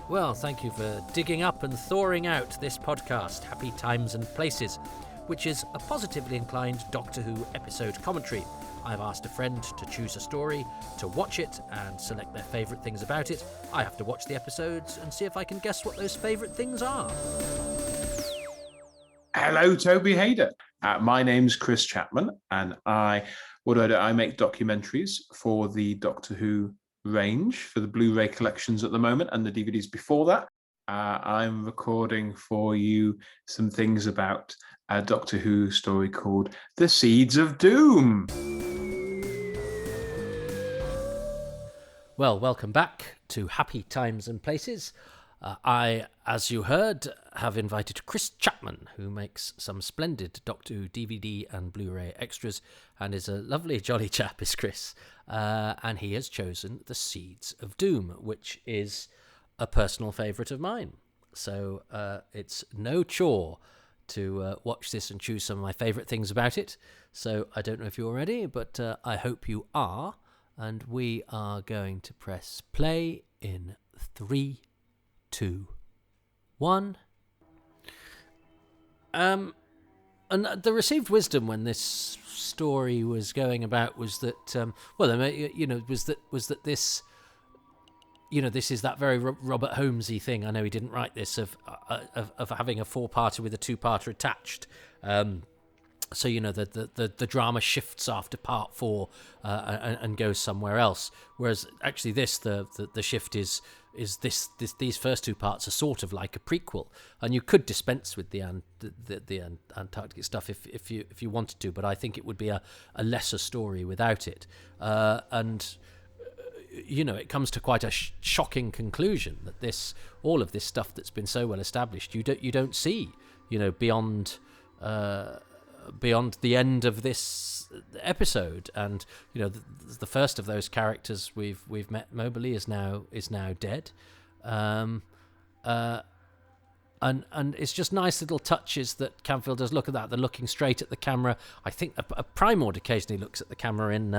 Well, thank you for digging up and thawing out this podcast, Happy Times and Places, which is a positively inclined Doctor Who episode commentary. I've asked a friend to choose a story, to watch it, and select their favourite things about it. I have to watch the episodes and see if I can guess what those favourite things are. Hello, Toby Hadoke. My name's Chris Chapman, and I make documentaries for the Doctor Who range for the Blu-ray collections at the moment and the DVDs before that. I'm recording for you some things about a Doctor Who story called The Seeds of Doom. Well, welcome back to Happy Times and Places. I, as you heard, have invited Chris Chapman, who makes some splendid Doctor Who DVD and Blu-ray extras, and is a lovely, jolly chap, is Chris. And he has chosen The Seeds of Doom, which is a personal favourite of mine. So it's no chore to watch this and choose some of my favourite things about it. So I don't know if you're ready, but I hope you are. And we are going to press play in 3, 2, 1. And the received wisdom when this story was going about was that, was that this, this is that very Robert Holmesy thing. I know he didn't write this of having a 4-parter with a 2-parter attached. So the drama shifts after part 4 and goes somewhere else. Whereas actually the shift is these first 2 parts are sort of like a prequel, and you could dispense with the Antarctic stuff if you wanted to, but I think it would be a lesser story without it. It comes to quite a shocking conclusion that all of this stuff that's been so well established, you don't see, beyond the end of this episode. And the first of those characters we've met, Mobley, is now dead, and it's just nice little touches that Camfield does. Look at that, they're looking straight at the camera. I think a Primord occasionally looks at the camera in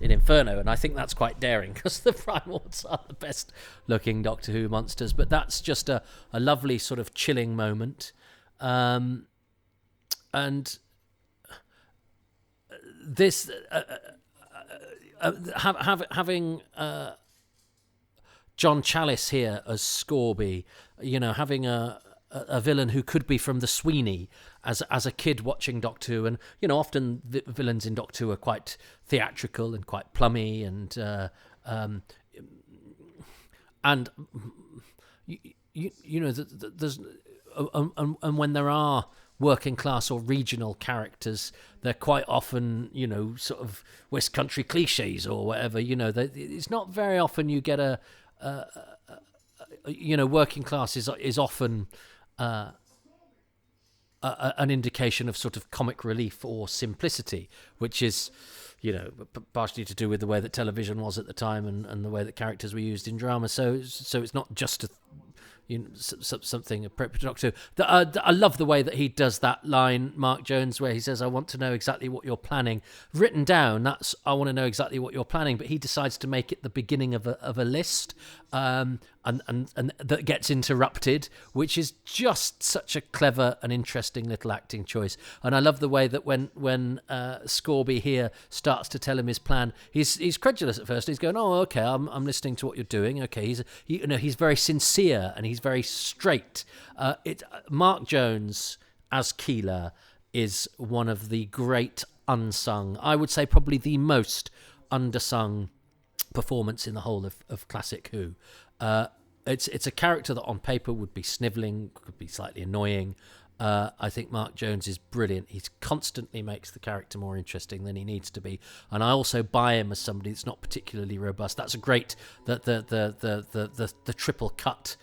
Inferno, and I think that's quite daring, because the Primords are the best looking Doctor Who monsters. But that's just a lovely sort of chilling moment, and this having John Challis here as Scorby, having a villain who could be from the Sweeney as a kid watching Doctor Who, and often the villains in Doctor Who are quite theatrical and quite plummy, and there's and when there are working class or regional characters, they're quite often, sort of West Country cliches or whatever. It's not very often you get working class is often an indication of sort of comic relief or simplicity, which is, partially to do with the way that television was at the time and the way that characters were used in drama. So it's not just something appropriate to Doctor Who. I love the way that he does that line, Mark Jones, where he says, "I want to know exactly what you're planning." Written down, that's "I want to know exactly what you're planning," but he decides to make it the beginning of a list, and that gets interrupted, which is just such a clever and interesting little acting choice. And I love the way that when Scorby here starts to tell him his plan, he's credulous at first. He's going, "Oh, okay, I'm listening to what you're doing." Okay, he's very sincere and he's very straight. Mark Jones as Keeler is one of the great unsung, I would say probably the most undersung performance in the whole of classic Who. It's a character that on paper would be snivelling, could be slightly annoying. I think Mark Jones is brilliant. He constantly makes the character more interesting than he needs to be, and I also buy him as somebody that's not particularly robust. That's a great the triple cut.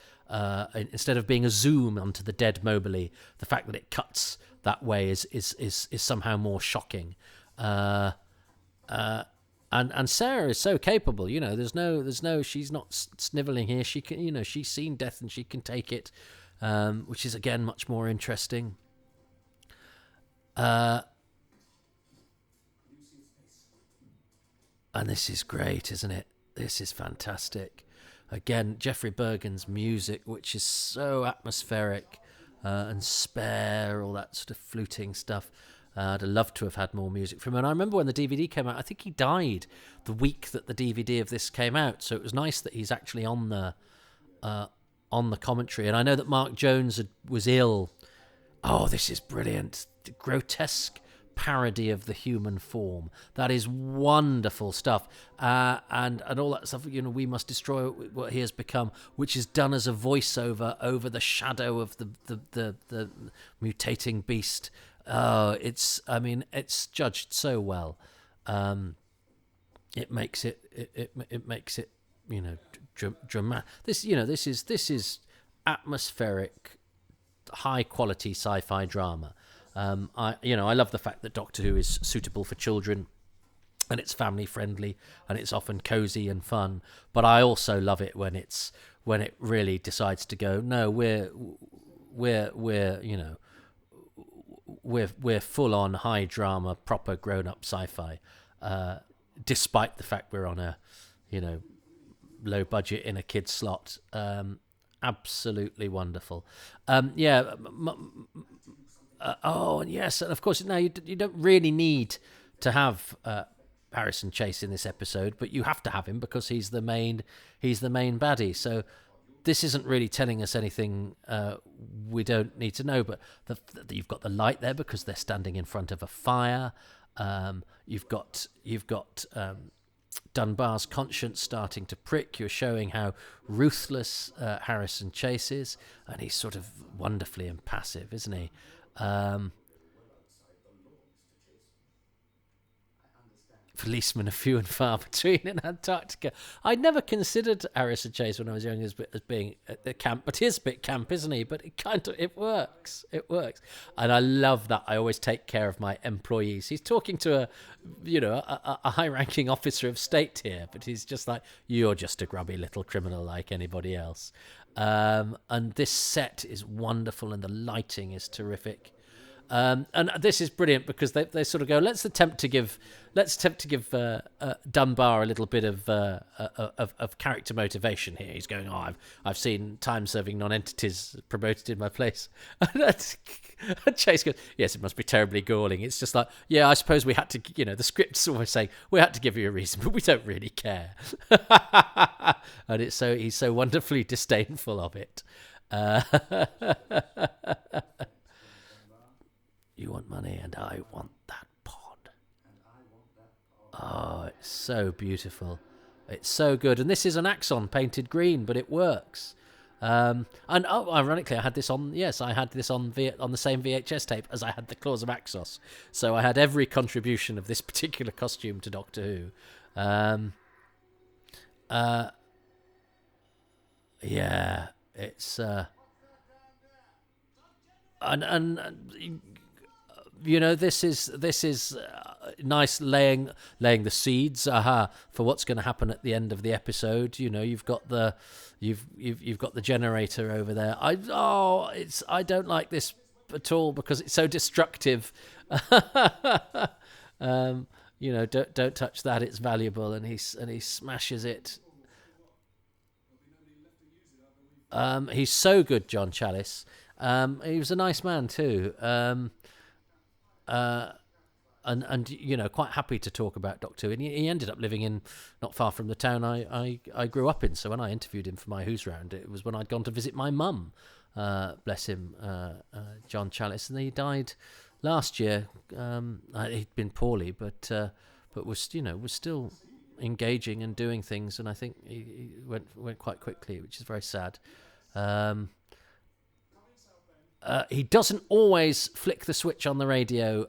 Instead of being a zoom onto the dead Mobley, the fact that it cuts that way is somehow more shocking. And Sarah is so capable. There's no she's not snivelling here. She can, she's seen death and she can take it, which is again much more interesting. And this is great, isn't it? This is fantastic. again, Jeffrey Bergen's music, which is so atmospheric and spare, all that sort of fluting stuff. I'd have loved to have had more music from him. And I remember when the DVD came out, I think he died the week that the DVD of this came out. So it was nice that he's actually on the commentary. And I know that Mark Jones was ill. Oh, this is brilliant. The grotesque parody of the human form. That is wonderful stuff. And all that stuff, we must destroy what he has become, which is done as a voiceover over the shadow of the mutating beast. It's judged so well. It makes it dramatic. This is atmospheric, high quality sci-fi drama. I love the fact that Doctor Who is suitable for children, and it's family friendly, and it's often cozy and fun. But I also love it when it really decides to go, no, we're full on high drama, proper grown up sci-fi, despite the fact we're on a low budget in a kid's slot. Absolutely wonderful. And yes, and of course now you don't really need to have Harrison Chase in this episode, but you have to have him because he's the main baddie. So this isn't really telling us anything we don't need to know, but you've got the light there because they're standing in front of a fire. You've got Dunbar's conscience starting to prick. You're showing how ruthless Harrison Chase is, and he's sort of wonderfully impassive, isn't he? Policemen are few and far between in Antarctica. I'd never considered Harrison Chase when I was young as being a camp, but he is a bit camp, isn't he? But it works. It works, and I love that. I always take care of my employees. He's talking to a high-ranking officer of state here, but he's just like, you're just a grubby little criminal like anybody else. And this set is wonderful, and the lighting is terrific. And this is brilliant because they sort of go, let's attempt to give Dunbar a little bit of character motivation here. He's going, I've seen time-serving non-entities promoted in my place. And Chase goes, yes, it must be terribly galling. It's just like, yeah, I suppose we had to, the script's always saying we had to give you a reason, but we don't really care. And he's so wonderfully disdainful of it. You want money and I want that pod. Oh, it's so beautiful. It's so good. And this is an Axon painted green, but it works. Ironically, I had this on the same VHS tape as I had the Claws of Axos. So I had every contribution of this particular costume to Doctor Who. It's this is nice laying the seeds for what's going to happen at the end of the episode. You've got the generator over there. I don't like this at all because it's so destructive. Don't touch that, it's valuable. And he smashes it. He's so good, John Challis. He was a nice man too. And quite happy to talk about Doctor Who. And he ended up living in not far from the town I grew up in. So when I interviewed him for my Who's Round, it was when I'd gone to visit my mum. Bless him, John Challis, and he died last year. He'd been poorly, but was still engaging and doing things. And I think he went quite quickly, which is very sad. He doesn't always flick the switch on the radio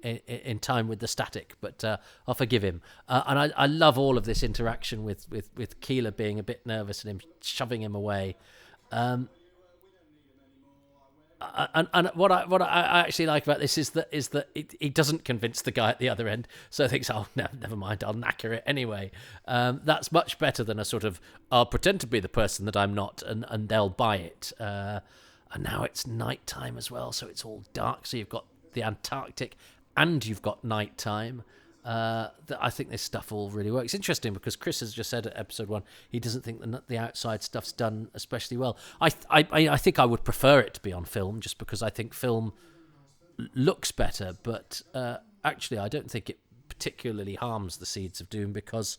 in time with the static, but I'll forgive him. And I love all of this interaction with Keeler being a bit nervous and him shoving him away. And what I actually like about this is that he doesn't convince the guy at the other end, so thinks, oh no, never mind, I'll knacker it anyway. That's much better than a sort of, I'll pretend to be the person that I'm not, and they'll buy it. And now it's nighttime as well, so it's all dark. So you've got the Antarctic and you've got nighttime. I think this stuff all really works. It's interesting because Chris has just said at episode 1 he doesn't think the outside stuff's done especially well. I think I would prefer it to be on film, just because I think film looks better, but actually I don't think it particularly harms the Seeds of Doom, because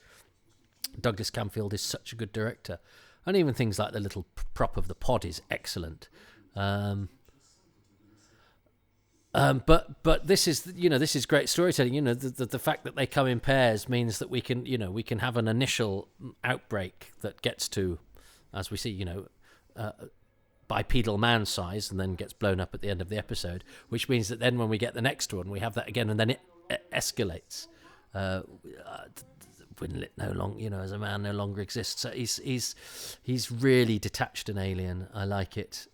Douglas Camfield is such a good director, and even things like the little prop of the pod is excellent. But this is great storytelling. The fact that they come in pairs means that we can have an initial outbreak that gets to, as we see, bipedal man size, and then gets blown up at the end of the episode, which means that then when we get the next one, we have that again, and then it escalates. Winlet no longer, as a man, no longer exists. So he's really detached and alien. I like it.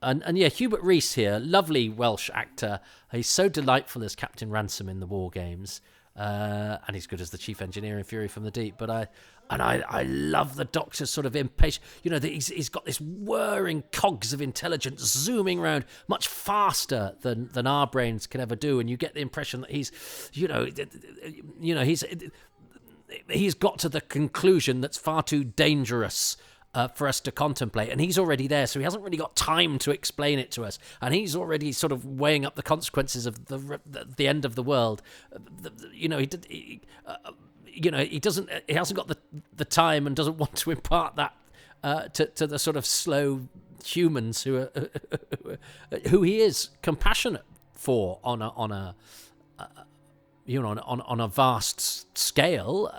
And yeah, Hubert Rees here, lovely Welsh actor. He's so delightful as Captain Ransom in the War Games, and he's good as the chief engineer in Fury from the Deep. But I love the Doctor's sort of impatient. He's got this whirring cogs of intelligence zooming around much faster than our brains can ever do, and you get the impression that he's got to the conclusion that's far too dangerous for us to contemplate, and he's already there, so he hasn't really got time to explain it to us, and he's already sort of weighing up the consequences of the end of the world. He hasn't got the time, and doesn't want to impart that to the sort of slow humans who he is compassionate for on a vast scale.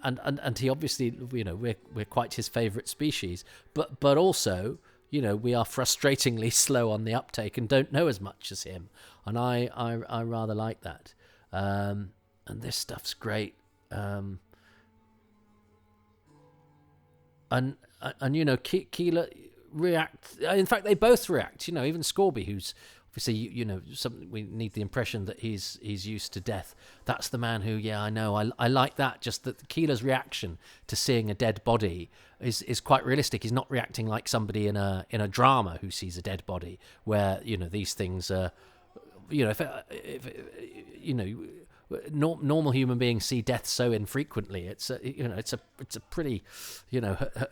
And he obviously, we're quite his favourite species, but also, we are frustratingly slow on the uptake and don't know as much as him, and I rather like that. And this stuff's great. And Keeler react. In fact, they both react. Even Scorby, who's obviously, something, we need the impression that he's used to death. That's the man who, I know, I like that. Just that Keeler's reaction to seeing a dead body is quite realistic. He's not reacting like somebody in a drama who sees a dead body, where these things are, normal human beings see death so infrequently. It's a pretty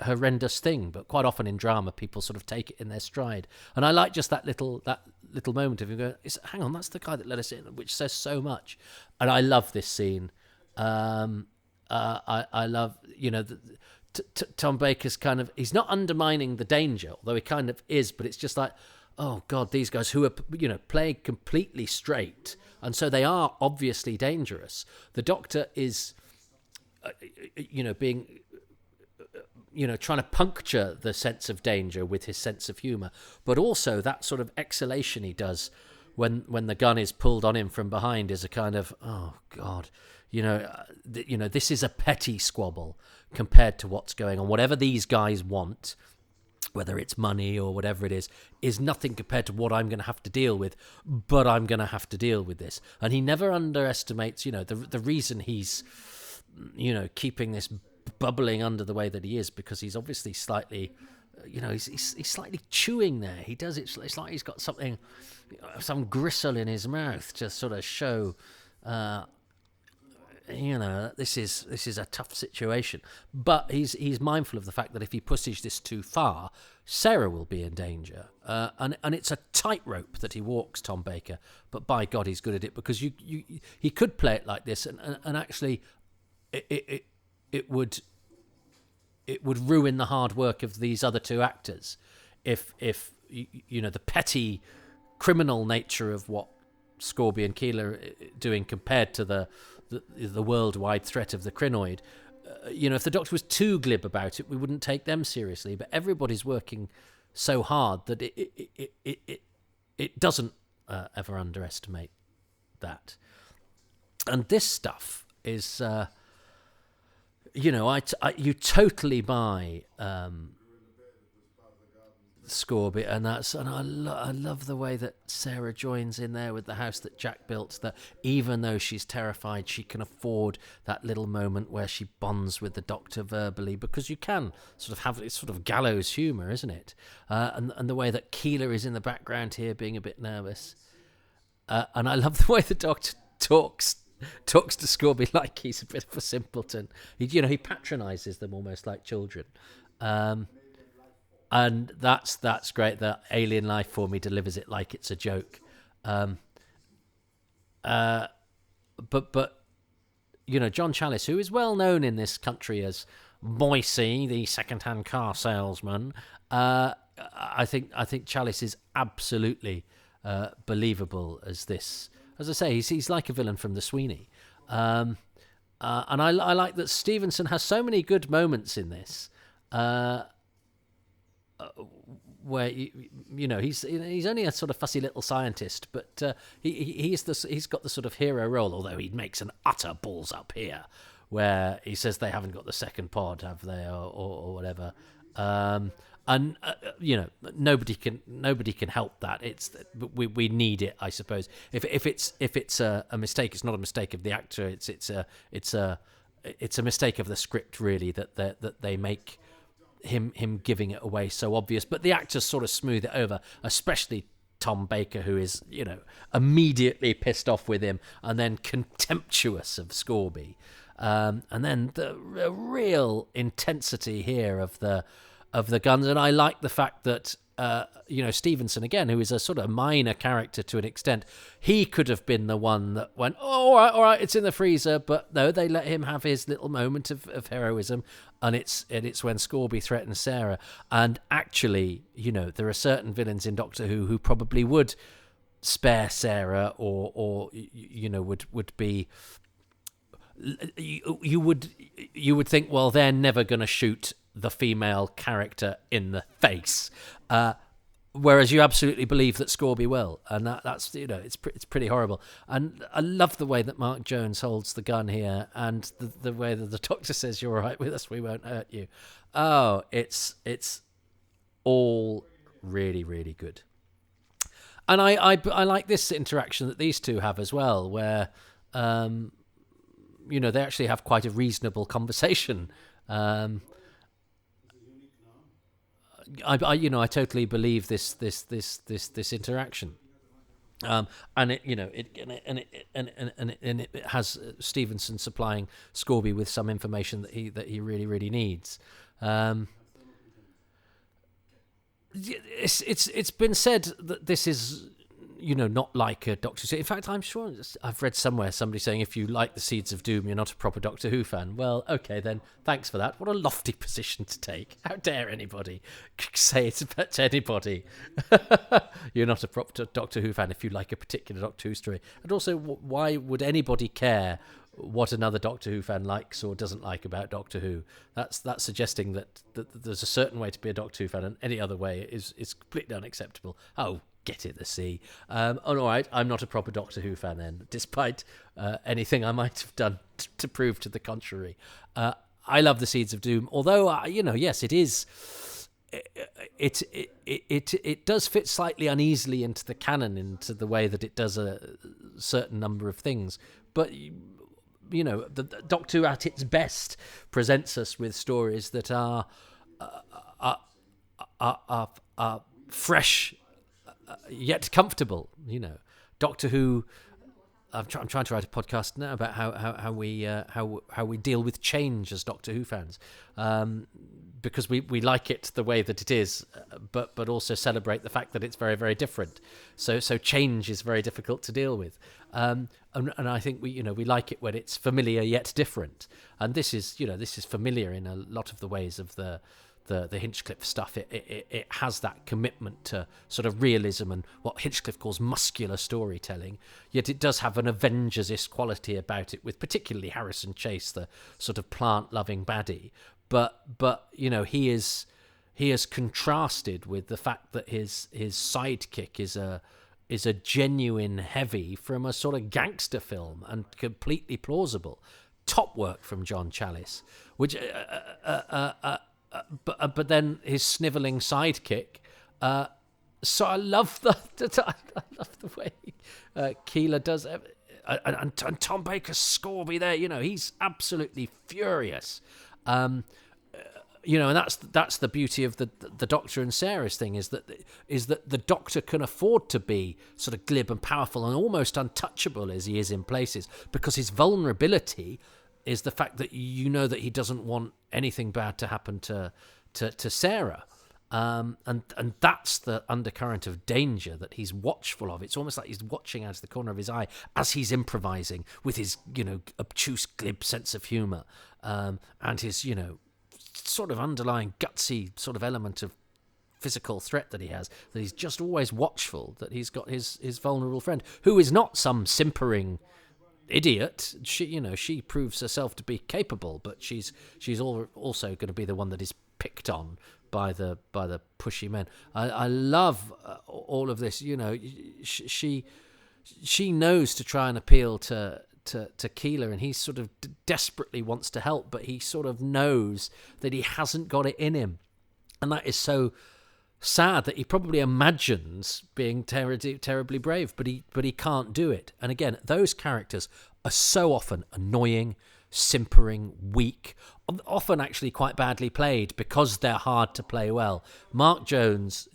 horrendous thing, but quite often in drama people sort of take it in their stride, and I like just that little moment of him going, hang on, that's the guy that let us in, which says so much. And I love this scene. I love Tom Baker's kind of, he's not undermining the danger, although he kind of is, but it's just like, oh God, these guys who are, playing completely straight, and so they are obviously dangerous. The Doctor is, being, trying to puncture the sense of danger with his sense of humour, but also that sort of exhalation he does when the gun is pulled on him from behind is a kind of, oh God, this is a petty squabble compared to what's going on. Whatever these guys want, whether it's money or whatever it is nothing compared to what I'm going to have to deal with, but I'm going to have to deal with this. And he never underestimates, the reason he's, keeping this bubbling under the way that he is, because he's obviously slightly, he's slightly chewing there. He does it, it's like he's got some gristle in his mouth to sort of show, this is a tough situation. But he's mindful of the fact that if he pushes this too far, Sarah will be in danger. And it's a tightrope that he walks, Tom Baker. But by God, he's good at it, because he could play it like this, and actually, it would ruin the hard work of these other two actors if the petty criminal nature of what Scorby and Keeler are doing compared to the worldwide threat of the Crinoid. If the Doctor was too glib about it, we wouldn't take them seriously. But everybody's working so hard that it doesn't ever underestimate that. And this stuff is, you totally buy Scorby, and I love the way that Sarah joins in there with the house that Jack built, that even though she's terrified, she can afford that little moment where she bonds with the Doctor verbally, because you can sort of have it's sort of gallows humour, isn't it? And the way that Keeler is in the background here being a bit nervous, and I love the way the Doctor talks to Scorby like he's a bit of a simpleton. He patronises them almost like children, and that's great. The alien life form, he delivers it like it's a joke. But John Challis, who is well known in this country as Boise, the second-hand car salesman, I think Challis is absolutely believable as this. As I say, he's like a villain from the Sweeney, and I like that Stevenson has so many good moments in this, where he's only a sort of fussy little scientist, but he's got the sort of hero role. Although he makes an utter balls up here, where he says they haven't got the second pod, have they, or whatever. And nobody can help that. We need it, I suppose. If it's a mistake, it's not a mistake of the actor. It's a mistake of the script, really, that they make him giving it away so obvious. But the actors sort of smooth it over, especially Tom Baker, who is immediately pissed off with him and then contemptuous of Scorby, and then the real intensity here of the guns. And I like the fact that Stevenson, again, who is a sort of minor character to an extent, he could have been the one that went, oh, all right, it's in the freezer. But no, they let him have his little moment of heroism, and it's when Scorby threatens Sarah. And actually, there are certain villains in Doctor Who probably would spare Sarah, or would be. You would think, well, they're never going to shoot the female character in the face, whereas you absolutely believe that Scorby will, and that's it's pretty horrible. And I love the way that Mark Jones holds the gun here, and the way that the Doctor says, "You're all right with us, we won't hurt you." Oh, it's all really, really good. And I like this interaction that these two have as well, where they actually have quite a reasonable conversation. I totally believe this interaction, and it has Stevenson supplying Scorby with some information that he really, really needs. It's been said that this is not like a Doctor Who. In fact, I'm sure I've read somewhere somebody saying, if you like the Seeds of Doom, you're not a proper Doctor Who fan. Well, okay, then, thanks for that. What a lofty position to take. How dare anybody say it to anybody? You're not a proper Doctor Who fan if you like a particular Doctor Who story. And also, why would anybody care what another Doctor Who fan likes or doesn't like about Doctor Who? That's suggesting that there's a certain way to be a Doctor Who fan, and any other way is completely unacceptable. Oh, get it, the sea. All right, I'm not a proper Doctor Who fan then, despite anything I might have done to prove to the contrary. I love the Seeds of Doom, although yes, it is. It does fit slightly uneasily into the canon, into the way that it does a certain number of things. But the Doctor Who at its best presents us with stories that are fresh. Yet comfortable, Doctor Who. I'm trying to write a podcast now about how we deal with change as Doctor Who fans, because we like it the way that it is, but also celebrate the fact that it's very, very different. So change is very difficult to deal with, and I think we like it when it's familiar yet different. And this is familiar in a lot of the ways of the Hinchcliffe stuff. It has that commitment to sort of realism and what Hinchcliffe calls muscular storytelling, yet it does have an Avengers-ish quality about it, with particularly Harrison Chase, the sort of plant-loving baddie. But he is contrasted with the fact that his sidekick is a genuine heavy from a sort of gangster film, and completely plausible. Top work from John Challis, which but then his snivelling sidekick. So I love the way Keeler does it, and Tom Baker's Scorby there. He's absolutely furious. and that's the beauty of the Doctor and Sarah's thing, is that the Doctor can afford to be sort of glib and powerful and almost untouchable as he is in places, because his vulnerability is the fact that that he doesn't want anything bad to happen to Sarah. And that's the undercurrent of danger that he's watchful of. It's almost like he's watching out of the corner of his eye as he's improvising with his, obtuse, glib sense of humour, and his, sort of underlying gutsy sort of element of physical threat that he has, that he's just always watchful that he's got his vulnerable friend, who is not some simpering idiot. She proves herself to be capable, but she's also going to be the one that is picked on by the pushy men. I love all of this. She knows to try and appeal to Keeler, and he sort of desperately wants to help, but he sort of knows that he hasn't got it in him, and that is so sad that he probably imagines being terribly brave, but he can't do it. And again, those characters are so often annoying, simpering, weak, often actually quite badly played because they're hard to play well. Mark Jones,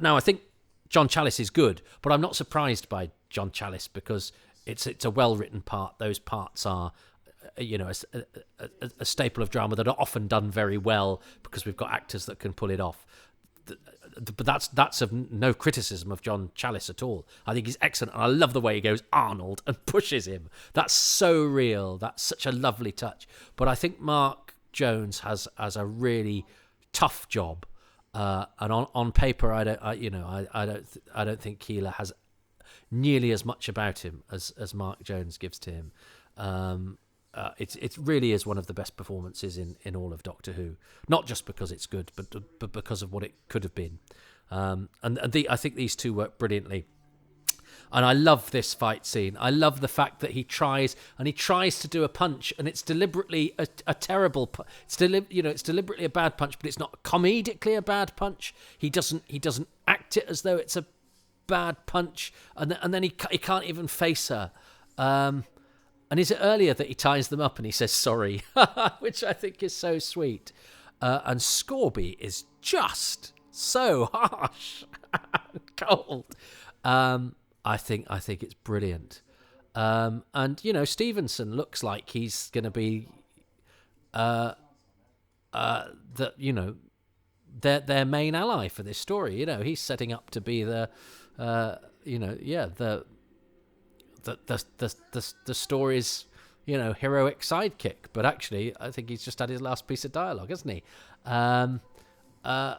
now I think John Challis is good, but I'm not surprised by John Challis because it's a well-written part. Those parts are a staple of drama that are often done very well because we've got actors that can pull it off. But that's of no criticism of John Challis at all. I think he's excellent, and I love the way he goes Arnold and pushes him. That's so real. That's such a lovely touch. But I think Mark Jones has a really tough job, and on paper, I don't think Keeler has nearly as much about him as Mark Jones gives to him. It really is one of the best performances in all of Doctor Who, not just because it's good, but because of what it could have been. I think these two work brilliantly. And I love this fight scene. I love the fact that he tries to do a punch, and it's deliberately a terrible. It's deliberately a bad punch, but it's not comedically a bad punch. He doesn't act it as though it's a bad punch, and then he can't even face her. And is it earlier that he ties them up and he says sorry, which I think is so sweet. And Scorby is just so harsh and cold. I think it's brilliant. And Stevenson looks like he's going to be their main ally for this story. He's setting up to be the story's heroic sidekick, but actually I think he's just had his last piece of dialogue, hasn't he? And I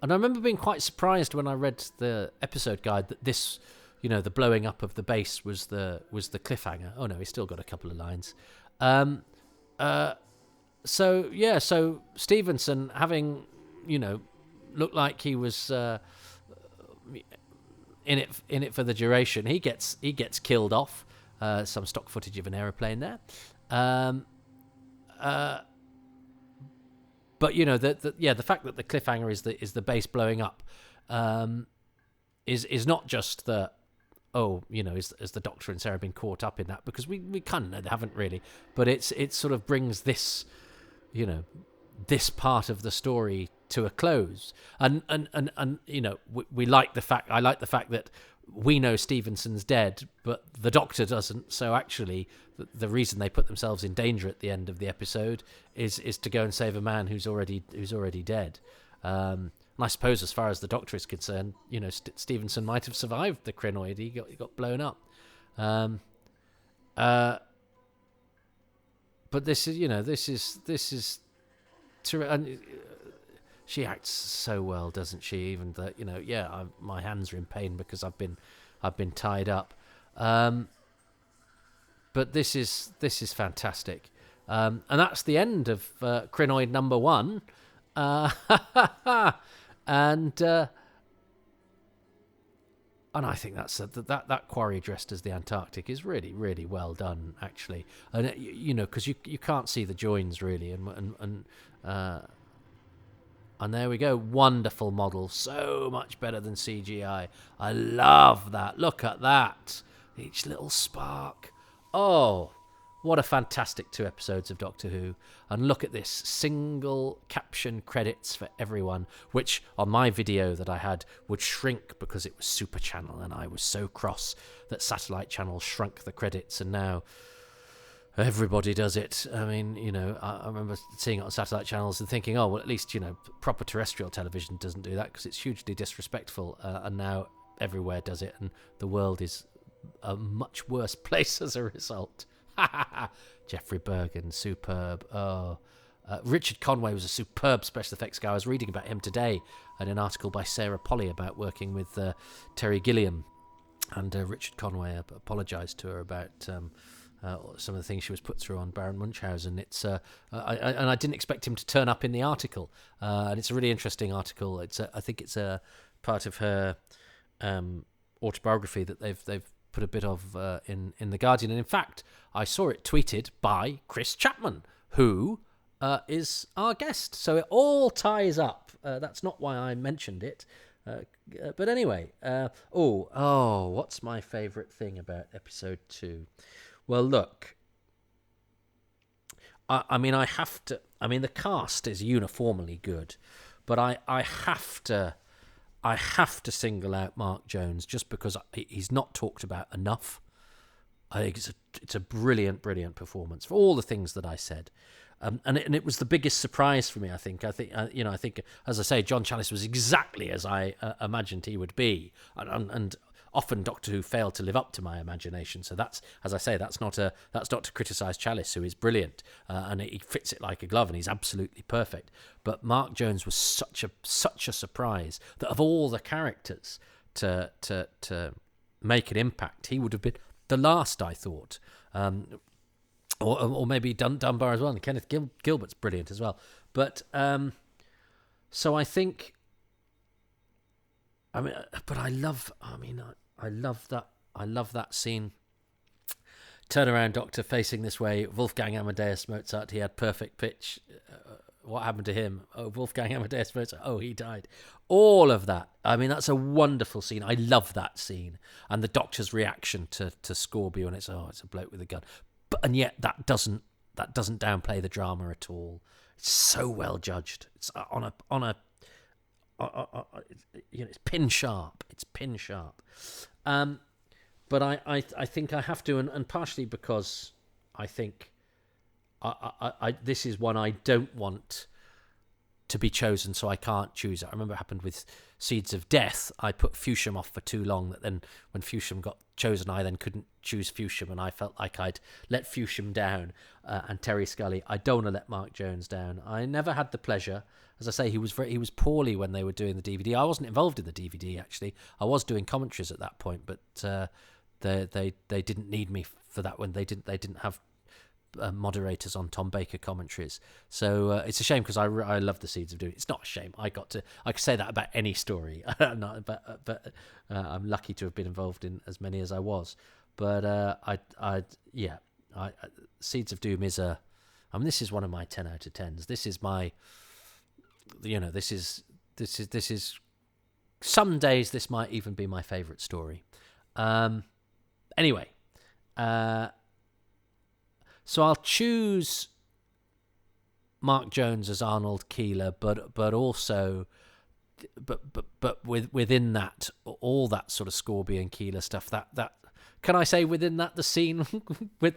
remember being quite surprised when I read the episode guide that this, the blowing up of the base was the cliffhanger. Oh no, he's still got a couple of lines. So Stevenson, having looked like he was in it for the duration, he gets killed off. Some stock footage of an aeroplane there, but the fact that the cliffhanger is the base blowing up, is not just that. Is the Doctor and Sarah been caught up in that, because we kind of know they haven't really, but it sort of brings this this part of the story to a close, and we like the fact. I like the fact that we know Stevenson's dead, but the Doctor doesn't. So actually, the reason they put themselves in danger at the end of the episode is to go and save a man who's already dead. And I suppose, as far as the Doctor is concerned, Stevenson might have survived the crinoid. He got blown up. But this is. And she acts so well, doesn't she? Even that, my hands are in pain because I've been tied up. But this is fantastic, and that's the end of crinoid number 1. And I think that quarry dressed as the Antarctic is really, really well done, actually. And because you can't see the joins really, and there we go, wonderful model, so much better than CGI. I love that. Look at that, each little spark. Oh, what a fantastic 2 episodes of Doctor Who. And look at this, single caption credits for everyone, which on my video that I had would shrink because it was Super Channel, and I was so cross that Satellite Channel shrunk the credits, and now everybody does it. I mean, you know, I remember seeing it on satellite channels and thinking, oh, well, at least, you know, proper terrestrial television doesn't do that because it's hugely disrespectful. And now everywhere does it, and the world is a much worse place as a result. Jeffrey Bergen, superb. Richard Conway was a superb special effects guy. I was reading about him today in an article by Sarah Polly about working with Terry Gilliam. And Richard Conway apologised to her about some of the things she was put through on Baron Munchausen. It's I didn't expect him to turn up in the article, and it's a really interesting article. I think it's a part of her autobiography that they've put a bit of in the Guardian. And in fact, I saw it tweeted by Chris Chapman, who is our guest. So it all ties up. That's not why I mentioned it. But anyway, what's my favourite thing about episode 2? Well, look, I mean, the cast is uniformly good, but I have to single out Mark Jones just because he's not talked about enough. I think it's a brilliant performance for all the things that I said. And it was the biggest surprise for me. I think, as I say, John Challis was exactly as I imagined he would be, and often Doctor Who failed to live up to my imagination. So that's, as I say, that's not to criticise Challis, who is brilliant, and he fits it like a glove, and he's absolutely perfect. But Mark Jones was such a surprise that of all the characters to make an impact, he would have been the last, I thought. Or maybe Dunbar as well, and Kenneth Gilbert's brilliant as well. But so I think, I love that scene. Turnaround Doctor facing this way. Wolfgang Amadeus Mozart. He had perfect pitch. What happened to him? Oh, Wolfgang Amadeus Mozart. Oh, he died. All of that. I mean, that's a wonderful scene. I love that scene, and the Doctor's reaction to Scorpio, and it's a bloke with a gun. And yet that doesn't downplay the drama at all. It's so well judged. It's it's pin sharp. It's pin sharp. But I think I have to, and partially because I think I this is one I don't want to be chosen, so I can't choose it. I remember it happened with Seeds of Death. I put Fewsham off for too long, that then when Fewsham got chosen, I then couldn't choose Fewsham, and I felt like I'd let Fewsham down. And Terry Scully, I don't want to let Mark Jones down. I never had the pleasure. As I say, he was poorly when they were doing the DVD. I wasn't involved in the DVD, actually. I was doing commentaries at that point, but they didn't need me for that when they didn't have moderators on Tom Baker commentaries. So it's a shame because I love the Seeds of Doom. It's not a shame. I could say that about any story. but I'm lucky to have been involved in as many as I was. But Seeds of Doom is this is one of my 10 out of 10s. This is my, this is some days this might even be my favourite story. Anyway, so I'll choose Mark Jones as Arnold Keeler, but also, within that, all that sort of Scorby and Keeler stuff. That can I say within that the scene with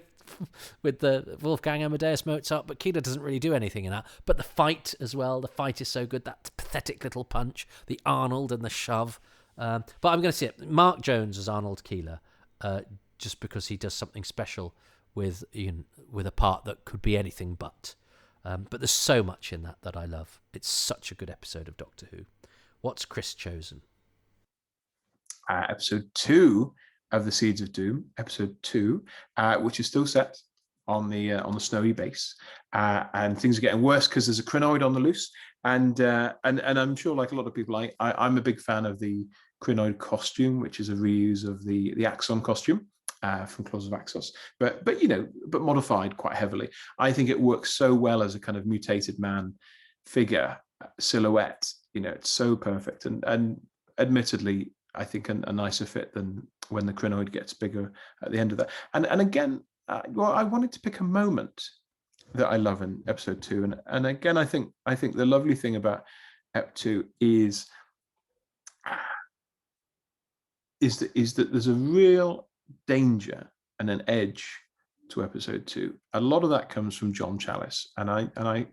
the Wolfgang Amadeus Mozart, but Keeler doesn't really do anything in that. But the fight as well. The fight is so good. That pathetic little punch, the Arnold and the shove. But I'm going to say it. Mark Jones as Arnold Keeler, just because he does something special with a part that could be anything but. But there's so much in that I love. It's such a good episode of Doctor Who. What's Chris chosen? Episode 2 of the Seeds of Doom, episode 2, which is still set on the snowy base, and things are getting worse because there's a crinoid on the loose, and I'm sure, like a lot of people, I'm a big fan of the crinoid costume, which is a reuse of the Axon costume from Claws of Axos, but modified quite heavily. I think it works so well as a kind of mutated man figure silhouette. It's so perfect, and admittedly, I think a nicer fit than when the crinoid gets bigger at the end of that. And again, well, I wanted to pick a moment that I love in episode 2, and again, I think the lovely thing about Ep 2 is that there's a real danger and an edge to episode 2. A lot of that comes from John Challis, and I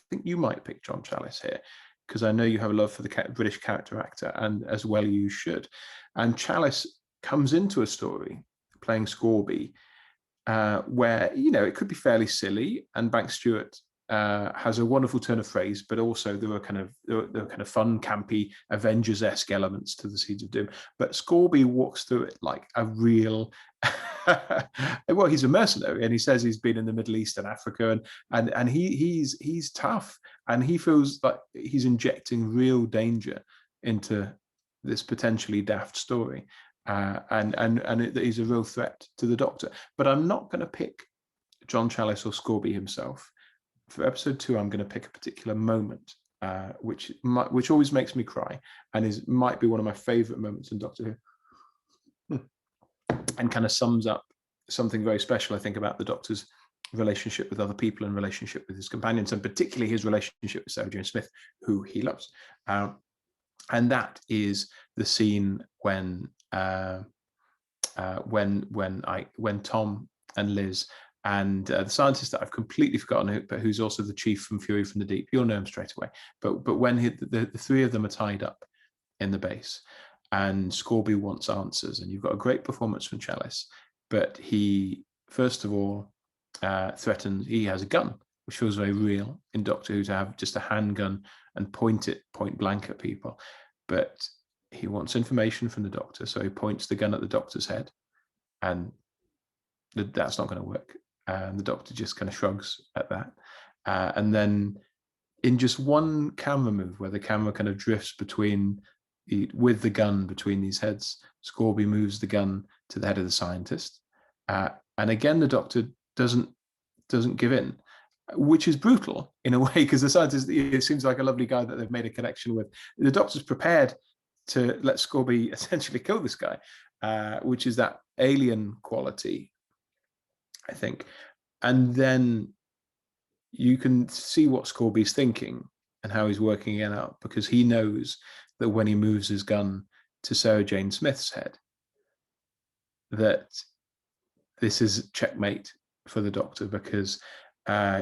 think you might pick John Challis here, because I know you have a love for the British character actor, and as well you should. And Challis comes into a story playing Scorby, where it could be fairly silly, and Banks Stewart has a wonderful turn of phrase, but also there were kind of fun, campy, Avengers-esque elements to the Seeds of Doom. But Scorby walks through it like a real. Well, he's a mercenary, and he says he's been in the Middle East and Africa, and he's tough, and he feels like he's injecting real danger into this potentially daft story, and he's a real threat to the Doctor. But I'm not going to pick John Challis or Scorby himself. For episode 2, I'm going to pick a particular moment, which always makes me cry, and might be one of my favourite moments in Doctor Who, and kind of sums up something very special, I think, about the Doctor's relationship with other people and relationship with his companions, and particularly his relationship with Sarah Jane Smith, who he loves. And that is the scene when Tom and Liz and the scientist that I've completely forgotten, but who's also the chief from Fury from the Deep, you'll know him straight away. But when the three of them are tied up in the base, and Scorby wants answers, and you've got a great performance from Challis, but he first of all threatens. He has a gun, which feels very real in Doctor Who, to have just a handgun and point it point blank at people. But he wants information from the Doctor, so he points the gun at the Doctor's head, and that's not going to work. And the Doctor just kind of shrugs at that. And then in just one camera move, where the camera kind of drifts with the gun between these heads, Scorby moves the gun to the head of the scientist. And again, the Doctor doesn't give in, which is brutal in a way, because the scientist, it seems like a lovely guy that they've made a connection with. The Doctor's prepared to let Scorby essentially kill this guy, which is that alien quality, I think. And then you can see what Scorby's thinking and how he's working it out, because he knows that when he moves his gun to Sarah Jane Smith's head, that this is checkmate for the Doctor, because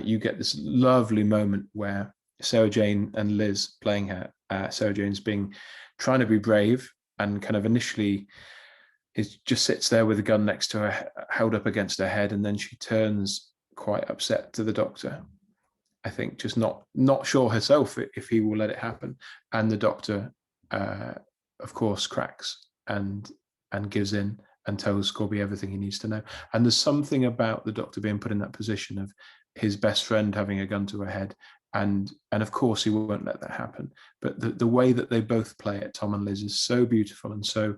you get this lovely moment where Sarah Jane and Liz playing her. Sarah Jane's trying to be brave, and kind of initially just sits there with a gun next to her, held up against her head, and then she turns quite upset to the Doctor. I think just not sure herself if he will let it happen. And the Doctor, of course, cracks and gives in and tells Scorby everything he needs to know. And there's something about the Doctor being put in that position of his best friend having a gun to her head, and of course he won't let that happen. But the way that they both play it, Tom and Liz, is so beautiful, and so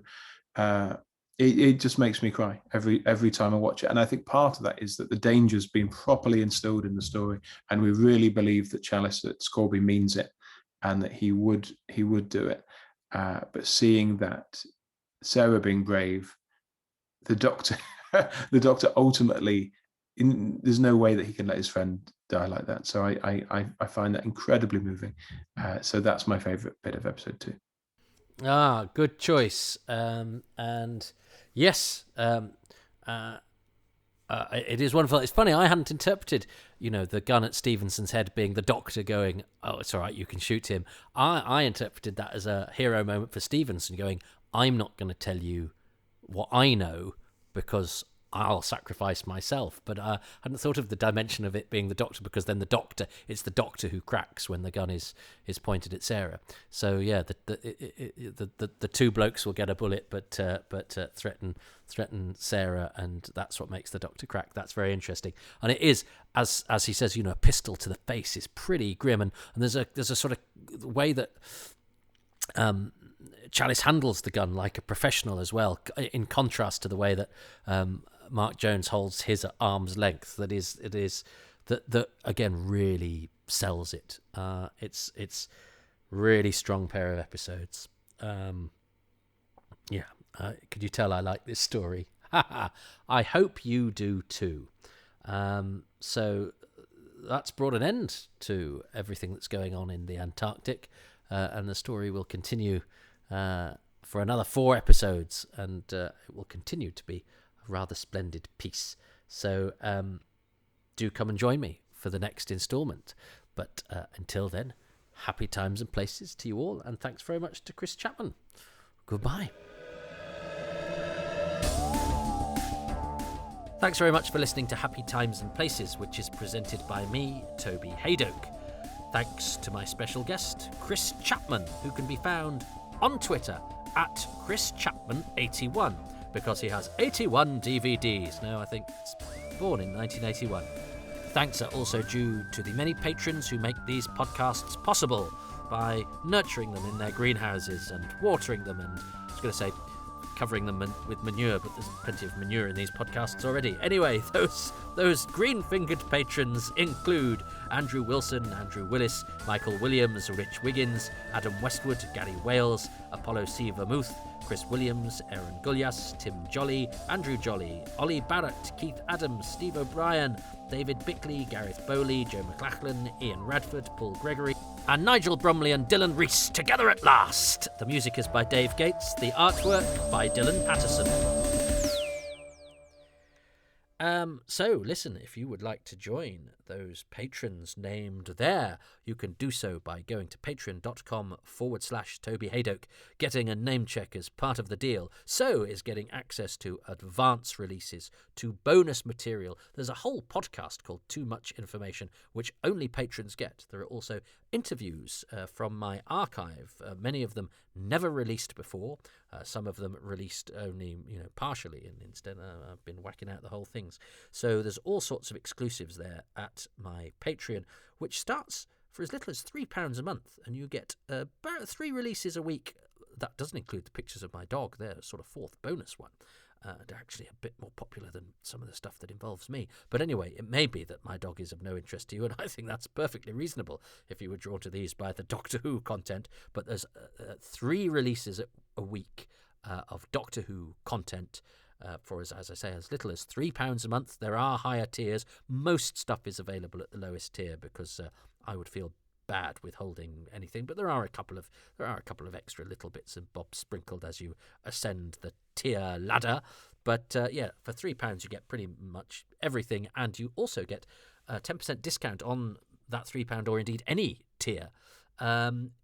it just makes me cry every time I watch it. And I think part of that is that the danger's been properly instilled in the story, and we really believe that Scorby means it, and that he would do it. But seeing that Sarah being brave, the Doctor ultimately, there's no way that he can let his friend die like that. So I find that incredibly moving. So that's my favorite bit of episode 2. Good choice. And yes, it is wonderful. It's funny, I hadn't interpreted, the gun at Stevenson's head being the Doctor going, "Oh, it's all right, you can shoot him." I interpreted that as a hero moment for Stevenson going, "I'm not going to tell you what I know, because I'll sacrifice myself." But I hadn't thought of the dimension of it being the Doctor, because then it's the Doctor who cracks when the gun is pointed at Sarah. So yeah, the two blokes will get a bullet, but threaten Sarah, and that's what makes the Doctor crack. That's very interesting, and it is, as he says, a pistol to the face is pretty grim, and there's a sort of way that Challis handles the gun like a professional as well, in contrast to the way that Mark Jones holds his at arm's length. It is that again really sells it. It's really strong pair of episodes. Could you tell I like this story? I hope you do too. So that's brought an end to everything that's going on in the Antarctic, and the story will continue for another 4 episodes, and it will continue to be a rather splendid piece. So do come and join me for the next instalment. But until then, happy times and places to you all, and thanks very much to Chris Chapman. Goodbye. Thanks very much for listening to Happy Times and Places, which is presented by me, Toby Hadoke. Thanks to my special guest, Chris Chapman, who can be found on Twitter at ChrisChapman81, because he has 81 DVDs. No, I think it's born in 1981. Thanks are also due to the many patrons who make these podcasts possible by nurturing them in their greenhouses and watering them, and I was going to say covering them with manure, but there's plenty of manure in these podcasts already. Anyway, those green-fingered patrons include Andrew Wilson, Andrew Willis, Michael Williams, Rich Wiggins, Adam Westwood, Gary Wales, Apollo C. Vermouth, Chris Williams, Aaron Gullias, Tim Jolly, Andrew Jolly, Ollie Barrett, Keith Adams, Steve O'Brien, David Bickley, Gareth Bowley, Joe McLachlan, Ian Radford, Paul Gregory, and Nigel Brumley and Dylan Rees together at last. The music is by Dave Gates, the artwork by Dylan Patterson. So listen, if you would like to join those patrons named there, you can do so by going to patreon.com/Toby Hadoke. Getting a name check is part of the deal. So is getting access to advance releases, to bonus material. There's a whole podcast called Too Much Information, which only patrons get. There are also interviews from my archive, many of them never released before, some of them released only partially, and instead I've been whacking out the whole things. So there's all sorts of exclusives there at my Patreon, which starts for as little as £3 a month, and you get about 3 releases a week. That doesn't include the pictures of my dog. They're a sort of 4th bonus one. They're actually a bit more popular than some of the stuff that involves me. But anyway, it may be that my dog is of no interest to you, and I think that's perfectly reasonable if you were drawn to these by the Doctor Who content. But there's 3 releases a week of Doctor Who content for, as I say, as little as £3 a month. There are higher tiers. Most stuff is available at the lowest tier because I would feel bad withholding anything, but there are a couple of extra little bits and bobs sprinkled as you ascend the tier ladder. But for £3 you get pretty much everything, and you also get a 10% discount on that £3 or indeed any tier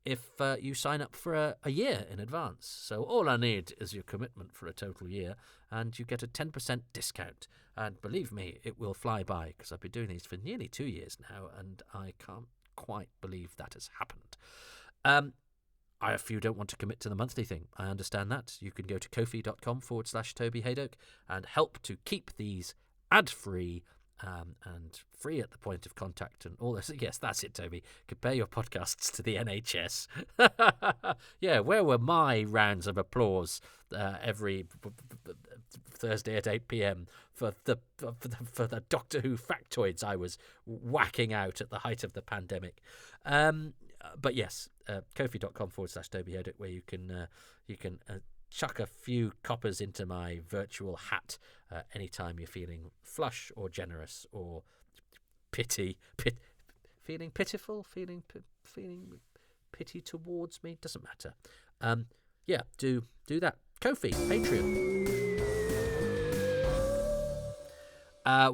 if you sign up for a year in advance. So all I need is your commitment for a total year, and you get a 10% discount. And believe me, it will fly by, because I've been doing these for nearly 2 years now, and I can't quite believe that has happened. If you don't want to commit to the monthly thing, I understand that. You can go to kofi.com/Toby Hadoke and help to keep these ad-free and free at the point of contact and all this. Yes, that's it, Toby. Compare your podcasts to the NHS. Yeah, where were my rounds of applause every Thursday at 8 p.m. for the Doctor Who factoids I was whacking out at the height of the pandemic? But yes, kofi.com/Toby Hadoke, where you can chuck a few coppers into my virtual hat anytime you're feeling flush or generous or feeling pitiful, feeling pity towards me. Doesn't matter. Do that. Ko-fi, Patreon.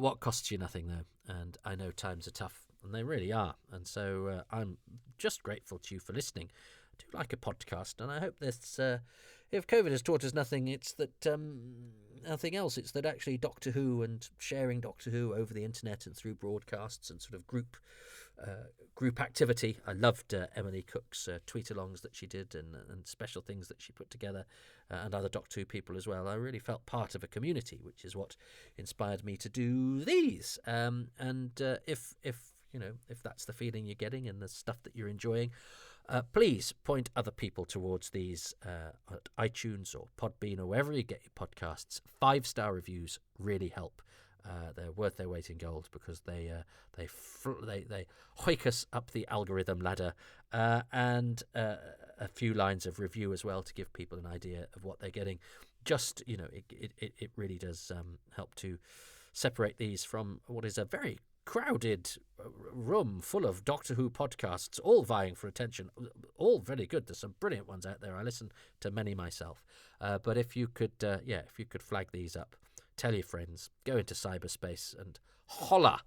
What costs you nothing, though, and I know times are tough, and they really are, and so I'm just grateful to you for listening. I do like a podcast, and I hope this, if COVID has taught us nothing, it's that nothing else. It's that actually Doctor Who and sharing Doctor Who over the internet and through broadcasts and sort of group activity. I loved Emily Cook's tweet-alongs that she did and special things that she put together, and other Doctor Who people as well. I really felt part of a community, which is what inspired me to do these. If that's the feeling you're getting and the stuff that you're enjoying, please point other people towards these at iTunes or Podbean or wherever you get your podcasts. 5-star reviews really help. They're worth their weight in gold, because they hoik us up the algorithm ladder, and a few lines of review as well to give people an idea of what they're getting. just, it really does help to separate these from what is a very crowded room full of Doctor Who podcasts, all vying for attention, all very good. There's some brilliant ones out there. I listen to many myself. But if you could flag these up, tell your friends, go into cyberspace and holler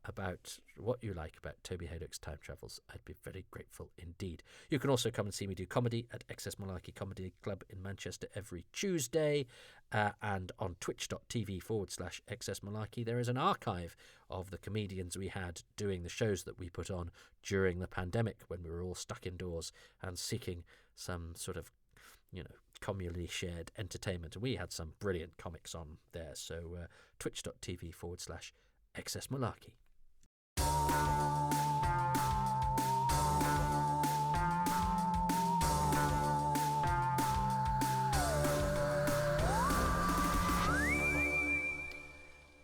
about what you like about Toby Hadoke's time travels, I'd be very grateful indeed. You can also come and see me do comedy at Excess Malarkey Comedy Club in Manchester every Tuesday, and on twitch.tv/Excess Malarkey there is an archive of the comedians we had doing the shows that we put on during the pandemic when we were all stuck indoors and seeking some sort of communally shared entertainment. And we had some brilliant comics on there, so twitch.tv/Excess Malarkey.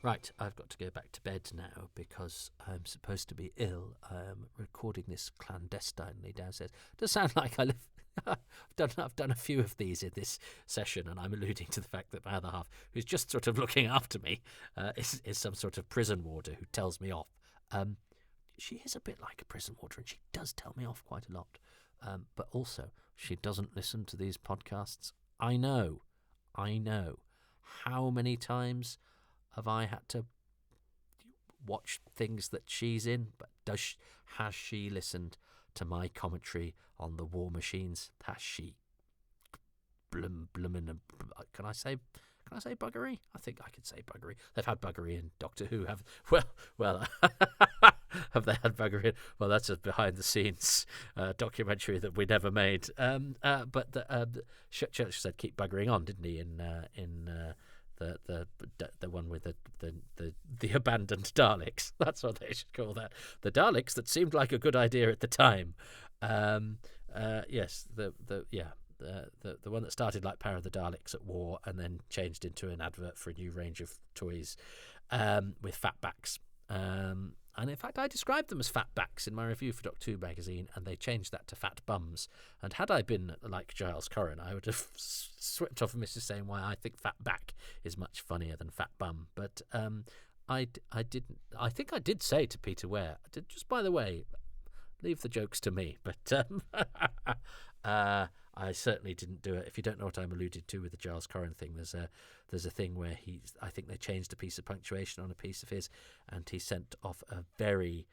Right, I've got to go back to bed now because I'm supposed to be ill. I'm recording this clandestinely downstairs. It does sound like I live... I've done a few of these in this session, and I'm alluding to the fact that my other half, who's just sort of looking after me, is some sort of prison warder who tells me off. She is a bit like a prison warder, and she does tell me off quite a lot. But also, she doesn't listen to these podcasts. I know. How many times have I had to watch things that she's in? But has she listened to my commentary on the war machines? Has she? Bloomin'. Can I say buggery? I think I could say buggery. They've had buggery in Doctor Who. Have they had buggery in? Well, that's a behind the scenes documentary that we never made. But Church said keep buggering on, didn't he? In the one with the abandoned Daleks. That's what they should call that. The Daleks that seemed like a good idea at the time. Yes, the one that started like Power of the Daleks at war and then changed into an advert for a new range of toys with fat backs. And in fact, I described them as fat backs in my review for Doctor Who magazine, and they changed that to fat bums. And had I been like Giles Corran, I would have swept off Mrs. saying why I think fat back is much funnier than fat bum. But I didn't. I think I did say to Peter Ware, just by the way, leave the jokes to me. But I certainly didn't do it. If you don't know what I'm alluded to with the Giles Corran thing, there's a thing where I think they changed a piece of punctuation on a piece of his, and he sent off a very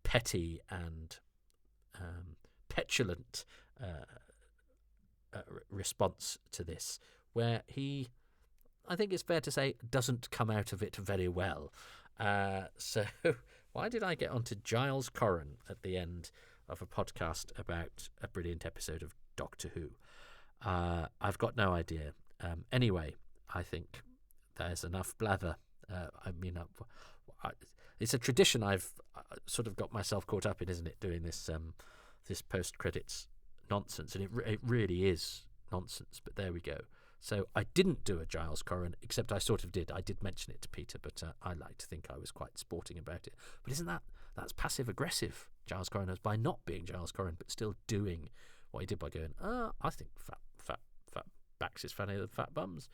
petty and petulant response to this, where he, I think it's fair to say, doesn't come out of it very well. So why did I get onto Giles Corran at the end of a podcast about a brilliant episode of Doctor Who? I've got no idea. Anyway, I think there's enough blather. It's a tradition I've sort of got myself caught up in, isn't it, doing this this post-credits nonsense, and it really is nonsense, but there we go. So I didn't do a Giles Corran, except I sort of did. I did mention it to Peter, but I like to think I was quite sporting about it. But isn't that's passive-aggressive, Giles Corran, as by not being Giles Corran, but still doing what he did by going, I think fat backs is funnier than fat bums.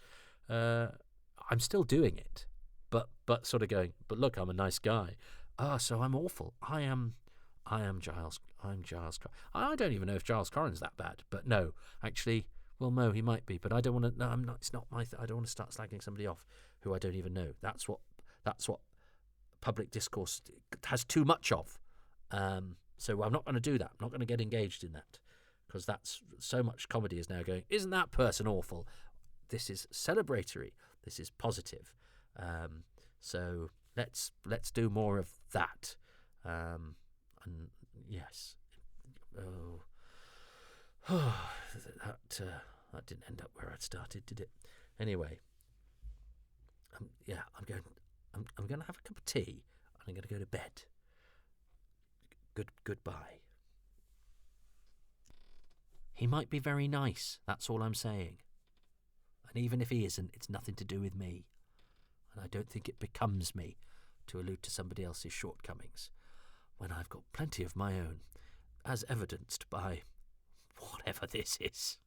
I'm still doing it, but sort of going, but look, I'm a nice guy. So I'm awful. I am Giles. I'm Giles Corran. I don't even know if Giles Corran's that bad, but no, actually. Well, no, he might be, but I don't want to. No, I'm not. It's not my. I don't want to start slagging somebody off who I don't even know. That's what public discourse has too much of. So I'm not going to do that. I'm not going to get engaged in that, because that's so much comedy is now going. Isn't that person awful? This is celebratory. This is positive. So let's do more of that. And yes. That didn't end up where I'd started, did it? Anyway, I'm going to have a cup of tea and I'm going to go to bed. Goodbye. He might be very nice, that's all I'm saying. And even if he isn't, it's nothing to do with me. And I don't think it becomes me to allude to somebody else's shortcomings when I've got plenty of my own, as evidenced by whatever this is.